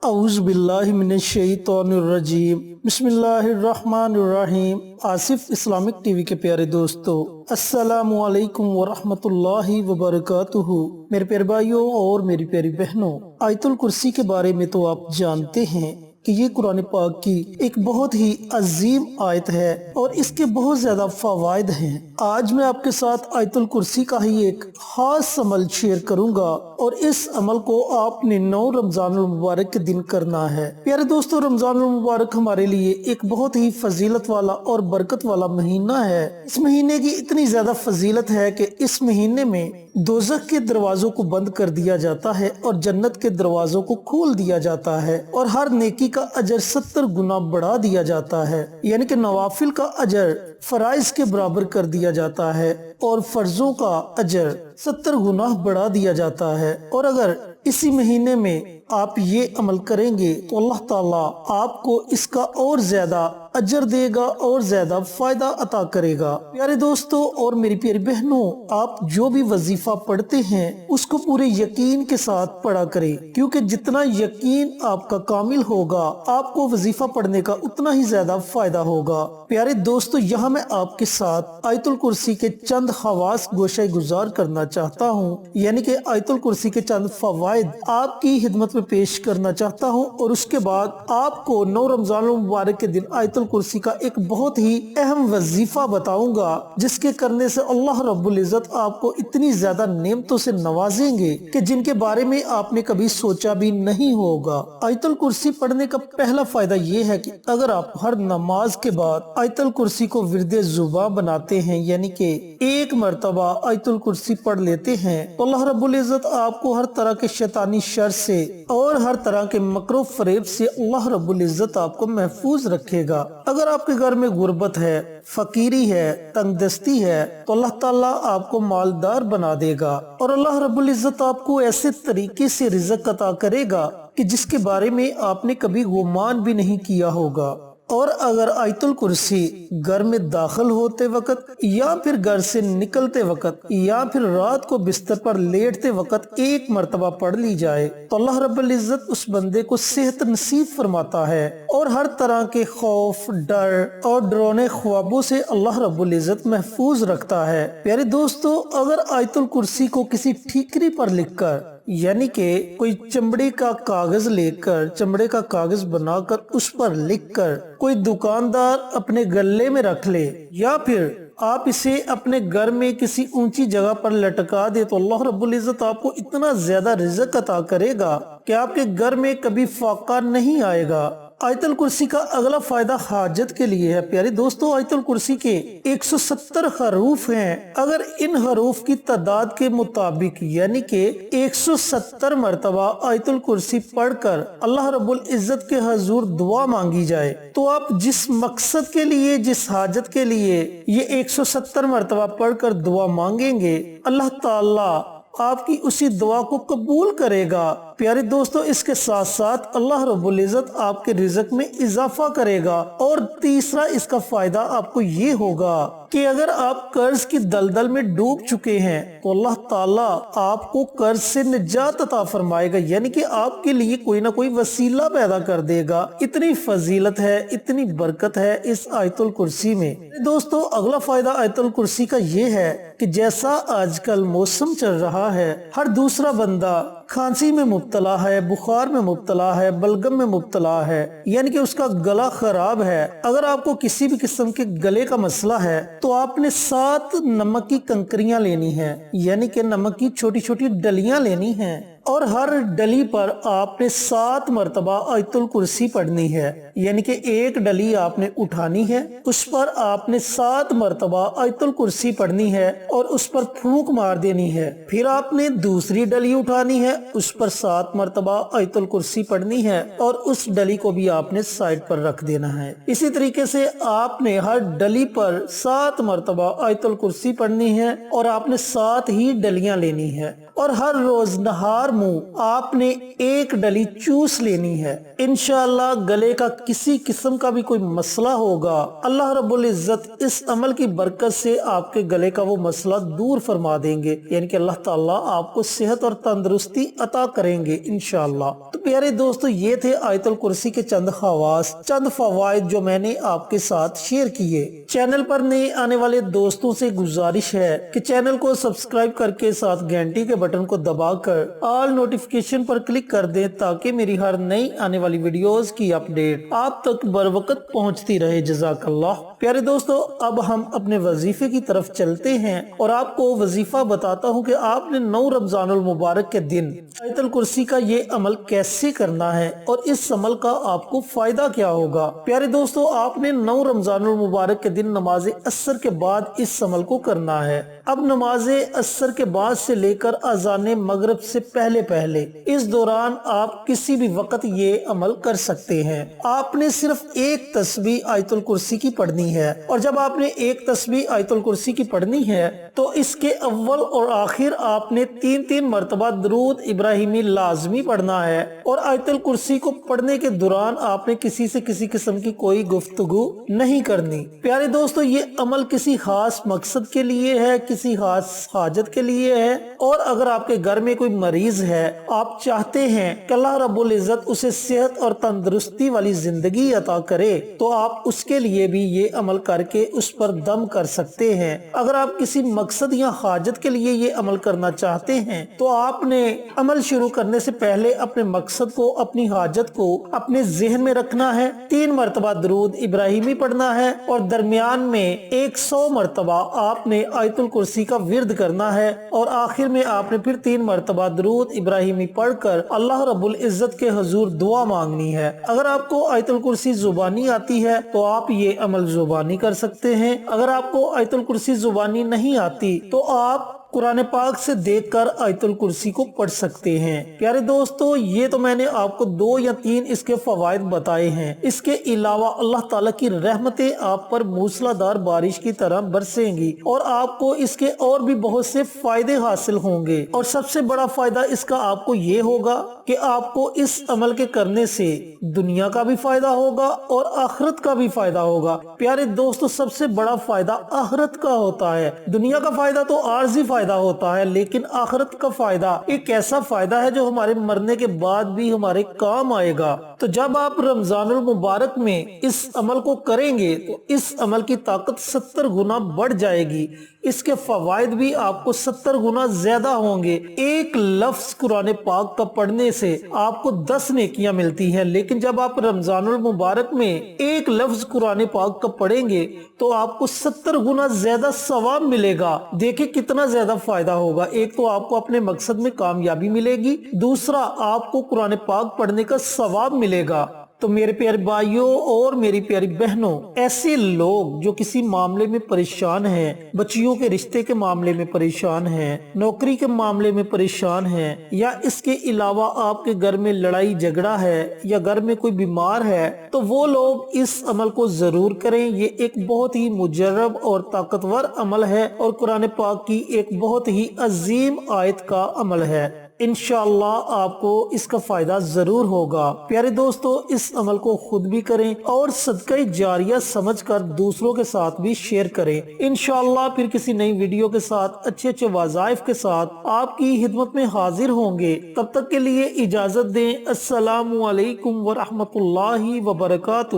اعوذ باللہ من الشیطان الرجیم بسم اللہ الرحمن الرحیم۔ آصف اسلامک ٹی وی کے پیارے دوستو، السلام علیکم ورحمۃ اللہ وبرکاتہ۔ میرے پیارے بھائیوں اور میری پیاری بہنوں، آیت الکرسی کے بارے میں تو آپ جانتے ہیں کہ یہ قرآن پاک کی ایک بہت ہی عظیم آیت ہے اور اس کے بہت زیادہ فوائد ہیں۔ آج میں آپ کے ساتھ آیت الکرسی کا ہی ایک خاص عمل شیئر کروں گا اور اس عمل کو آپ نے 9 رمضان المبارک کے دن کرنا ہے۔ پیارے دوستو، رمضان المبارک ہمارے لیے ایک بہت ہی فضیلت والا اور برکت والا مہینہ ہے۔ اس مہینے کی اتنی زیادہ فضیلت ہے کہ اس مہینے میں دوزخ کے دروازوں کو بند کر دیا جاتا ہے اور جنت کے دروازوں کو کھول دیا جاتا ہے اور ہر نیکی کا اجر 70 گنا بڑھا دیا جاتا ہے، یعنی کہ نوافل کا اجر فرائض کے برابر کر دیا جاتا ہے اور فرضوں کا اجر 70 گنا بڑھا دیا جاتا ہے۔ اور اگر اسی مہینے میں آپ یہ عمل کریں گے تو اللہ تعالیٰ آپ کو اس کا اور زیادہ اجر دے گا اور زیادہ فائدہ عطا کرے گا۔ پیارے دوستو اور میری پیاری بہنوں، آپ جو بھی وظیفہ پڑھتے ہیں اس کو پورے یقین کے ساتھ پڑھا کریں، کیونکہ جتنا یقین آپ کا کامل ہوگا آپ کو وظیفہ پڑھنے کا اتنا ہی زیادہ فائدہ ہوگا۔ پیارے دوستو، یہاں میں آپ کے ساتھ آیت الکرسی کے چند خواص گوشہ گزار کرنا چاہتا ہوں، یعنی کہ آیت الکرسی کے چند فوائد آپ کی خدمت میں پیش کرنا چاہتا ہوں، اور اس کے بعد آپ کو 9 رمضان المبارک کے دن آیت الکرسی کا ایک بہت ہی اہم وظیفہ بتاؤں گا جس کے کرنے سے اللہ رب العزت آپ کو اتنی زیادہ نعمتوں سے نوازیں گے کہ جن کے بارے میں آپ نے کبھی سوچا بھی نہیں ہوگا۔ آیت الکرسی پڑھنے کا پہلا فائدہ یہ ہے کہ اگر آپ ہر نماز کے بعد آیت الکرسی کو ورد زباں بناتے ہیں، یعنی کہ ایک مرتبہ آیت الکرسی پڑھ لیتے ہیں، تو اللہ رب العزت آپ کو ہر طرح کے شیطانی شر سے اور ہر طرح کے مکر و فریب سے اللہ رب العزت آپ کو محفوظ رکھے گا۔ اگر آپ کے گھر میں غربت ہے، فقیری ہے، تنگ دستی ہے، تو اللہ تعالیٰ آپ کو مالدار بنا دے گا اور اللہ رب العزت آپ کو ایسے طریقے سے رزق عطا کرے گا کہ جس کے بارے میں آپ نے کبھی گمان بھی نہیں کیا ہوگا۔ اور اگر آیت الکرسی گھر میں داخل ہوتے وقت یا پھر گھر سے نکلتے وقت یا پھر رات کو بستر پر لیٹتے وقت ایک مرتبہ پڑھ لی جائے تو اللہ رب العزت اس بندے کو صحت نصیب فرماتا ہے اور ہر طرح کے خوف، ڈر اور ڈراؤنے خوابوں سے اللہ رب العزت محفوظ رکھتا ہے۔ پیارے دوستو، اگر آیت الکرسی کو کسی ٹھیکری پر لکھ کر، یعنی کہ کوئی چمڑے کا کاغذ لے کر، چمڑے کا کاغذ بنا کر اس پر لکھ کر کوئی دکاندار اپنے گلے میں رکھ لے، یا پھر آپ اسے اپنے گھر میں کسی اونچی جگہ پر لٹکا دے، تو اللہ رب العزت آپ کو اتنا زیادہ رزق عطا کرے گا کہ آپ کے گھر میں کبھی فاقہ نہیں آئے گا۔ آیت الکرسی کا اگلا فائدہ حاجت کے لیے ہے۔ پیارے دوستو، آیت الکرسی کے 170 حروف ہیں۔ اگر ان حروف کی تعداد کے مطابق یعنی کہ 170 مرتبہ آیت الکرسی پڑھ کر اللہ رب العزت کے حضور دعا مانگی جائے تو آپ جس مقصد کے لیے، جس حاجت کے لیے یہ 170 مرتبہ پڑھ کر دعا مانگیں گے، اللہ تعالیٰ آپ کی اسی دعا کو قبول کرے گا۔ پیارے دوستو، اس کے ساتھ ساتھ اللہ رب العزت آپ کے رزق میں اضافہ کرے گا۔ اور تیسرا اس کا فائدہ آپ کو یہ ہوگا کہ اگر آپ قرض کی دلدل میں ڈوب چکے ہیں تو اللہ تعالیٰ آپ کو قرض سے نجات عطا فرمائے گا، یعنی کہ آپ کے لیے کوئی نہ کوئی وسیلہ پیدا کر دے گا۔ اتنی فضیلت ہے، اتنی برکت ہے اس آیت الکرسی میں۔ دوستو، اگلا فائدہ آیت الکرسی کا یہ ہے کہ جیسا آج کل موسم چل رہا ہے، ہر دوسرا بندہ کھانسی میں مبتلا ہے، بخار میں مبتلا ہے، بلغم میں مبتلا ہے، یعنی کہ اس کا گلا خراب ہے۔ اگر آپ کو کسی بھی قسم کے گلے کا مسئلہ ہے تو آپ نے 7 نمک کی کنکریاں لینی ہیں، یعنی کہ نمک کی چھوٹی چھوٹی ڈلیاں لینی ہیں، اور ہر ڈلی پر آپ نے 7 مرتبہ آیت الکرسی پڑھنی ہے، یعنی کہ ایک ڈلی آپ نے اٹھانی ہے، اس پر آپ نے 7 مرتبہ آیت الکرسی پڑھنی ہے اور اس پر پھونک مار دینی ہے۔ پھر آپ نے دوسری ڈلی اٹھانی ہے، اس پر 7 مرتبہ آیت الکرسی پڑھنی ہے اور اس ڈلی کو بھی آپ نے سائڈ پر رکھ دینا ہے۔ اسی طریقے سے آپ نے ہر ڈلی پر 7 مرتبہ آیت الکرسی پڑھنی ہے اور آپ نے 7 ہی ڈلیاں لینی ہے۔ اور ہر روز نہار منہ آپ نے ایک ڈلی چوس لینی ہے۔ انشاءاللہ گلے کا کسی قسم کا بھی کوئی مسئلہ ہوگا، اللہ رب العزت اس عمل کی برکت سے آپ کے گلے کا وہ مسئلہ دور فرما دیں گے، یعنی کہ اللہ تعالیٰ آپ کو صحت اور تندرستی عطا کریں گے انشاءاللہ۔ تو پیارے دوستو، یہ تھے آیت الکرسی کے چند خواص، چند فوائد جو میں نے آپ کے ساتھ شیئر کیے۔ چینل پر نئے آنے والے دوستوں سے گزارش ہے کہ چینل کو سبسکرائب کر کے ساتھ گھنٹی کے بٹن کو دبا کر آل نوٹیفیکیشن پر کلک کر دیں تاکہ میری ہر نئی آنے والی ویڈیوز کی اپڈیٹ آپ تک بروقت پہنچتی رہے۔ جزاک اللہ۔ پیارے دوستو، اب ہم اپنے وظیفے کی طرف چلتے ہیں اور آپ کو وظیفہ بتاتا ہوں کہ آپ نے 9 رمضان المبارک کے دن آیت الکرسی کا یہ عمل کیسے کرنا ہے اور اس عمل کا آپ کو فائدہ کیا ہوگا۔ پیارے دوستو، آپ نے 9 رمضان المبارک کے دن نماز عصر کے بعد اس عمل کو کرنا ہے۔ اب نماز عصر کے بعد سے لے کر اذان مغرب سے پہلے اس دوران آپ کسی بھی وقت یہ عمل کر سکتے ہیں۔ آپ نے صرف ایک تسبیح آیت الکرسی کی پڑھنی ہے، اور جب آپ نے ایک تسبیح آیت الکرسی کی پڑھنی ہے تو اس کے اول اور آخر آپ نے 3 مرتبہ درود ابراہیمی لازمی پڑھنا ہے، اور آیت الکرسی کو پڑھنے کے دوران آپ نے کسی سے کسی قسم کی کوئی گفتگو نہیں کرنی۔ پیارے دوستو، یہ عمل کسی خاص مقصد کے لیے ہے، کسی خاص حاجت کے لیے ہے، اور اگر آپ کے گھر میں کوئی مریض ہے، آپ چاہتے ہیں کہ اللہ رب العزت اسے صحت اور تندرستی والی زندگی عطا کرے، تو آپ اس کے لیے بھی یہ عمل کر کے اس پر دم کر سکتے ہیں۔ اگر آپ کسی مقصد یا حاجت کے لیے یہ عمل کرنا چاہتے ہیں تو آپ نے عمل شروع کرنے سے پہلے اپنے مقصد کو، اپنی حاجت کو اپنے ذہن میں رکھنا ہے، 3 مرتبہ درود ابراہیمی پڑھنا ہے، اور درمیان میں 100 مرتبہ آپ نے آیت الکرسی کا ورد کرنا ہے، اور آخر میں آپ نے پھر 3 مرتبہ درود ابراہیمی پڑھ کر اللہ رب العزت کے حضور دعا مانگنی ہے۔ اگر آپ کو آیت الکرسی زبانی آتی ہے تو آپ یہ عمل زبانی کر سکتے ہیں، اگر آپ کو آیت الکرسی زبانی نہیں آتی تو آپ قرآن پاک سے دیکھ کر آیت الکرسی کو پڑھ سکتے ہیں۔ پیارے دوستو، یہ تو میں نے آپ کو 2 یا 3 اس کے فوائد بتائے ہیں۔ اس کے علاوہ اللہ تعالیٰ کی رحمتیں آپ پر موسلا دار بارش کی طرح برسیں گی، اور آپ کو اس کے اور بھی بہت سے فائدے حاصل ہوں گے، اور سب سے بڑا فائدہ اس کا آپ کو یہ ہوگا کہ آپ کو اس عمل کے کرنے سے دنیا کا بھی فائدہ ہوگا اور آخرت کا بھی فائدہ ہوگا۔ پیارے دوستو، سب سے بڑا فائدہ آخرت کا ہوتا ہے۔ دنیا کا فائدہ تو عارضی فائدہ ہوتا ہے، لیکن آخرت کا فائدہ ایک ایسا فائدہ ہے جو ہمارے مرنے کے بعد بھی ہمارے کام آئے گا۔ تو جب آپ رمضان المبارک میں اس عمل کو کریں گے تو اس عمل کی طاقت 70 گنا بڑھ جائے گی، اس کے فوائد بھی آپ کو 70 گنا زیادہ ہوں گے۔ ایک لفظ قرآن پاک کا پڑھنے سے آپ کو 10 نیکیاں ملتی ہیں، لیکن جب آپ رمضان المبارک میں ایک لفظ قرآن پاک کا پڑھیں گے تو آپ کو 70 گنا زیادہ ثواب ملے گا۔ دیکھیں کتنا زیادہ فائدہ ہوگا۔ ایک تو آپ کو اپنے مقصد میں کامیابی ملے گی، دوسرا آپ کو قرآن پاک پڑھنے کا ثواب ملے گا۔ تو میرے پیارے بھائیوں اور میری پیاری بہنوں، ایسے لوگ جو کسی معاملے میں پریشان ہیں، بچیوں کے رشتے کے معاملے میں پریشان ہیں، نوکری کے معاملے میں پریشان ہیں، یا اس کے علاوہ آپ کے گھر میں لڑائی جھگڑا ہے یا گھر میں کوئی بیمار ہے، تو وہ لوگ اس عمل کو ضرور کریں۔ یہ ایک بہت ہی مجرب اور طاقتور عمل ہے، اور قرآن پاک کی ایک بہت ہی عظیم آیت کا عمل ہے۔ انشاءاللہ آپ کو اس کا فائدہ ضرور ہوگا۔ پیارے دوستو، اس عمل کو خود بھی کریں اور صدقہ جاریہ سمجھ کر دوسروں کے ساتھ بھی شیئر کریں۔ انشاءاللہ پھر کسی نئی ویڈیو کے ساتھ اچھے وظائف کے ساتھ آپ کی خدمت میں حاضر ہوں گے۔ تب تک کے لیے اجازت دیں۔ السلام علیکم ورحمۃ اللہ وبرکاتہ۔